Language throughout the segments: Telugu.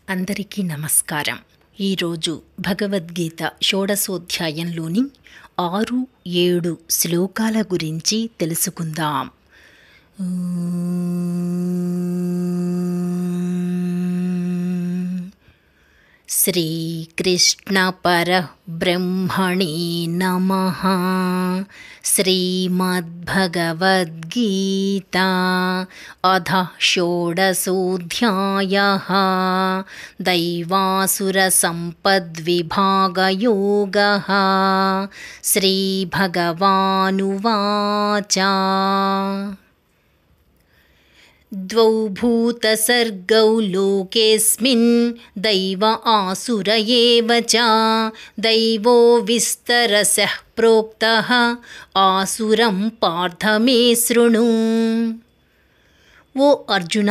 అందరికీ నమస్కారం. ఈరోజు భగవద్గీత షోడశోధ్యాయంలోని 6-7 శ్లోకాల గురించి తెలుసుకుందాం. శ్రీకృష్ణ పరబ్రహ్మణే నమః. శ్రీమద్భగవద్గీతా అథ షోడశోధ్యాయః. దైవాసురసంపద్విభాగయోగః. శ్రీభగవానువాచ. ద్వౌ భూతసర్గౌ లోకేస్మిన్ దైవ ఆసుర ఏవ చ. దైవో విస్తరసః ప్రోక్తః ఆసురం పార్థ మే శృణు. ఓ అర్జున,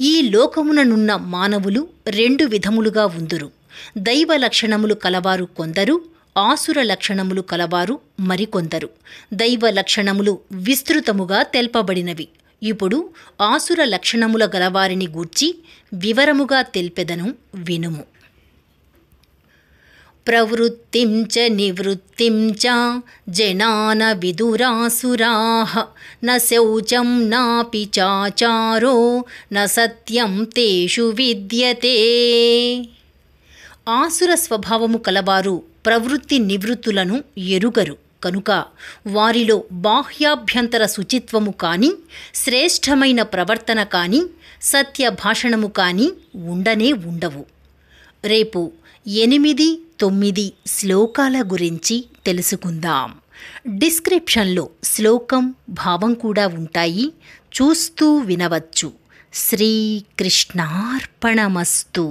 ఈ లోకముననున్న మానవులు 2 విధములుగా ఉందురు. దైవ లక్షణములు కలవారు కొందరు, ఆసుర లక్షణములు కలవారు మరికొందరు. దైవ లక్షణములు విస్తృతముగా తెల్పబడినవి. ఇప్పుడు ఆసుర లక్షణముల గలవారిని గూర్చి వివరముగా తెల్పెదను, వినుము. ప్రవృత్తిం చ నివృత్తిం చ జనాన విదురాసురాః. న శౌచం నాపి చాచారో న సత్యం తేషు విద్యతే. ఆసుర స్వభావము కలవారు ప్రవృత్తి నివృత్తులను ఎరుగరు కనుక వారిలో బాహ్యాభ్యంతర శుచిత్వము కానీ, శ్రేష్టమైన ప్రవర్తన కానీ, సత్య భాషణము కానీ ఉండనే ఉండవు. రేపు 8-9 శ్లోకాల గురించి తెలుసుకుందాం. డిస్క్రిప్షన్లో శ్లోకం, భావం కూడా ఉంటాయి, చూస్తూ వినవచ్చు. శ్రీకృష్ణార్పణమస్తు.